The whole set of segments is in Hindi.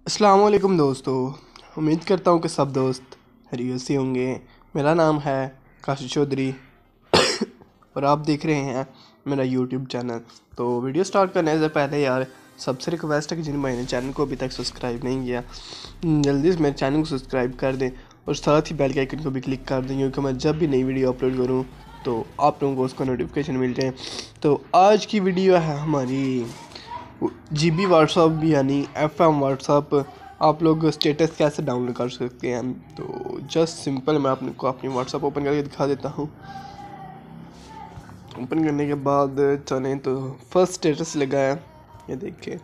अस्सलाम वालेकुम दोस्तों। उम्मीद करता हूँ कि सब दोस्त खैरियत से होंगे। मेरा नाम है काशिफ चौधरी और आप देख रहे हैं मेरा यूट्यूब चैनल। तो वीडियो स्टार्ट करने से पहले यार सबसे रिक्वेस्ट है कि जिन भाई ने चैनल को अभी तक सब्सक्राइब नहीं किया जल्दी से मेरे चैनल को सब्सक्राइब कर दें और साथ ही बेल के आइकन को भी क्लिक कर दें, क्योंकि मैं जब भी नई वीडियो अपलोड करूँ तो आप लोगों को उसका नोटिफिकेशन मिल जाए। तो आज की वीडियो है हमारी GB व्हाट्सअप यानी FM व्हाट्सअप। आप लोग स्टेटस कैसे डाउनलोड कर सकते हैं। तो जस्ट सिंपल मैं आपको अपनी व्हाट्सअप ओपन करके दिखा देता हूँ। ओपन करने के बाद चलें तो फर्स्ट स्टेटस लगा है, ये देखिए।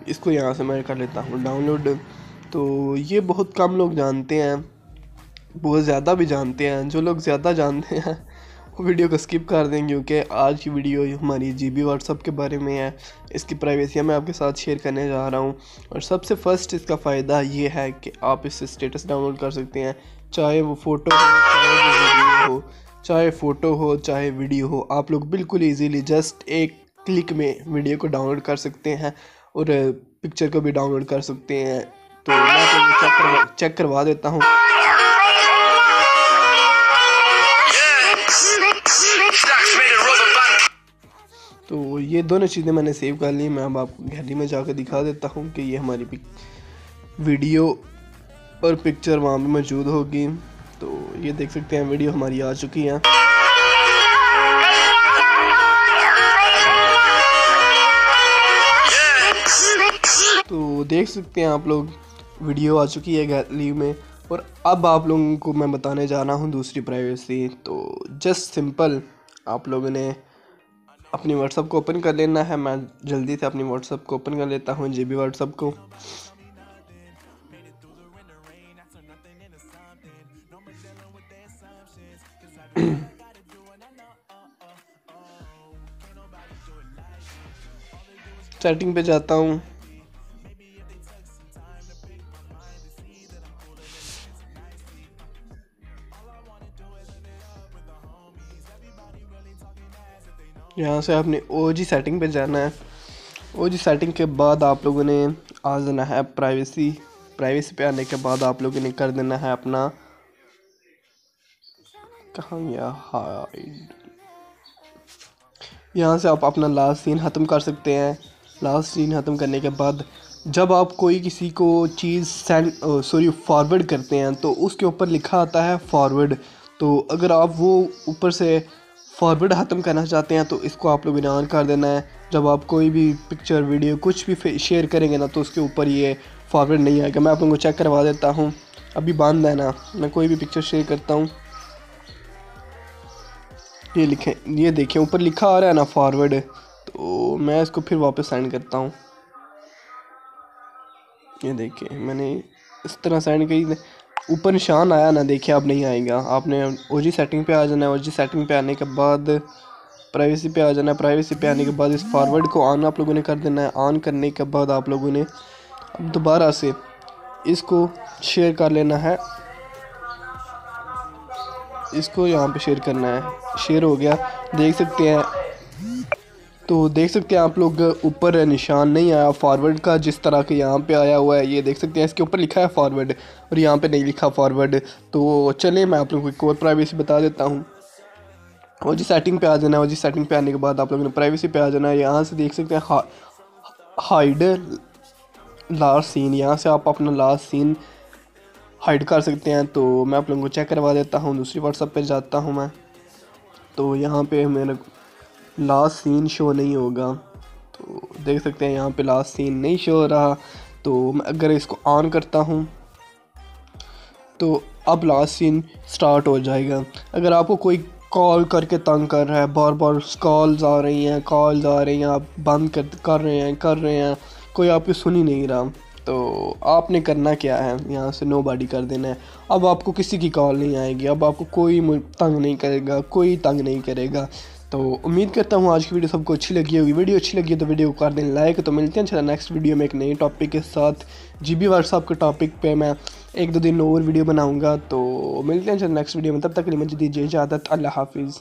इसको यहाँ से मैं कर लेता हूँ डाउनलोड। तो ये बहुत कम लोग जानते हैं, बहुत ज़्यादा भी जानते हैं। जो लोग ज़्यादा जानते हैं वो वीडियो को स्किप कर दें, क्योंकि आज की वीडियो हमारी GB व्हाट्सअप के बारे में है। इसकी प्राइवेसी मैं आपके साथ शेयर करने जा रहा हूँ। और सबसे फर्स्ट इसका फ़ायदा ये है कि आप इससे स्टेटस डाउनलोड कर सकते हैं, चाहे वो फ़ोटो हो, चाहे वो वीडियो हो, चाहे फ़ोटो हो, चाहे वीडियो हो। आप लोग बिल्कुल ईजीली जस्ट एक क्लिक में वीडियो को डाउनलोड कर सकते हैं और पिक्चर को भी डाउनलोड कर सकते हैं। तो मैं आपको चेक करवा देता हूँ। तो ये दोनों चीज़ें मैंने सेव कर ली। मैं अब आपको गैलरी में जाकर दिखा देता हूँ कि ये हमारी वीडियो और पिक्चर वहाँ भी मौजूद होगी। तो ये देख सकते हैं वीडियो हमारी आ चुकी है। तो देख सकते हैं आप लोग वीडियो आ चुकी है गैलरी में। और अब आप लोगों को मैं बताने जा रहा हूँ दूसरी प्राइवेसी। तो जस्ट सिंपल आप लोगों ने अपनी व्हाट्सअप को ओपन कर लेना है। मैं जल्दी से अपनी व्हाट्सअप को ओपन कर लेता हूँ, GB व्हाट्सअप को। सेटिंग पे जाता हूँ। यहाँ से आपने OG सेटिंग पे जाना है। OG सेटिंग के बाद आप लोगों ने आ जाना है प्राइवेसी पे। आने के बाद आप लोगों ने कर देना है अपना कहाँ गया हाइड। यहाँ से आप अपना लास्ट सीन ख़त्म कर सकते हैं। लास्ट सीन ख़त्म करने के बाद जब आप कोई किसी को चीज़ फॉरवर्ड करते हैं तो उसके ऊपर लिखा आता है फॉरवर्ड। तो अगर आप वो ऊपर से फॉरवर्ड ख़त्म करना चाहते हैं तो इसको आप लोगों ने ऑन कर देना है। जब आप कोई भी पिक्चर वीडियो कुछ भी शेयर करेंगे ना तो उसके ऊपर ये फॉरवर्ड नहीं आएगा। मैं आप लोगों को चेक करवा देता हूँ। अभी बंद है ना, मैं कोई भी पिक्चर शेयर करता हूँ, ये लिखें, ये देखें ऊपर लिखा आ रहा है ना फॉरवर्ड। तो मैं इसको फिर वापस सेंड करता हूँ। ये देखिए मैंने इस तरह सेंड की, ऊपर निशान आया ना, देखिए अब नहीं आएगा। आपने OG सेटिंग पे आ जाना है। OG सेटिंग पे आने के बाद प्राइवेसी पे आ जाना है। प्राइवेसी पे आने के बाद इस फॉरवर्ड को ऑन आप लोगों ने कर देना है। ऑन करने के बाद आप लोगों ने अब दोबारा से इसको शेयर कर लेना है। इसको यहाँ पे शेयर करना है। शेयर हो गया, देख सकते हैं। तो देख सकते हैं आप लोग ऊपर निशान नहीं आया फॉरवर्ड का, जिस तरह के यहाँ पे आया हुआ है। ये देख सकते हैं इसके ऊपर लिखा है फॉरवर्ड और यहाँ पे नहीं लिखा फॉरवर्ड। तो चलिए मैं आप लोगों को एक और प्राइवेसी बता देता हूँ। OG सेटिंग पे आ जाना है। OG सेटिंग पे आने के बाद आप लोगों ने प्राइवेसी पे आ जाना है। यहाँ से देख सकते हैं हाइड लास्ट सीन। यहाँ से आप अपना लास्ट सीन हाइड कर सकते हैं। तो मैं आप लोगों को चेक करवा देता हूँ। दूसरी व्हाट्सएप पे जाता हूँ मैं। तो यहाँ पे मेरा लास्ट सीन शो नहीं होगा। तो देख सकते हैं यहाँ पे लास्ट सीन नहीं शो हो रहा। तो मैं अगर इसको ऑन करता हूँ तो अब लास्ट सीन स्टार्ट हो जाएगा। अगर आपको कोई कॉल करके तंग कर रहा है, बार बार कॉल्स आ रही हैं, आप बंद कर रहे हैं, कोई आपकी सुन ही नहीं रहा, तो आपने करना क्या है, यहाँ से नो बॉडी कर देना है। अब आपको किसी की कॉल नहीं आएगी। अब आपको कोई तंग नहीं करेगा, कोई तंग नहीं करेगा। तो उम्मीद करता हूँ आज की वीडियो सबको अच्छी लगी होगी। वीडियो अच्छी लगी तो वीडियो को कर दें लाइक। तो मिलते हैं चला नेक्स्ट वीडियो में एक नए टॉपिक के साथ। GB व्हाट्सएप के टॉपिक पे मैं 1-2 दिन और वीडियो बनाऊँगा। तो मिलते हैं चला नेक्स्ट वीडियो में, तब तक के लिए मुझे दीजिए इजाज़त। अल्लाह हाफिज़।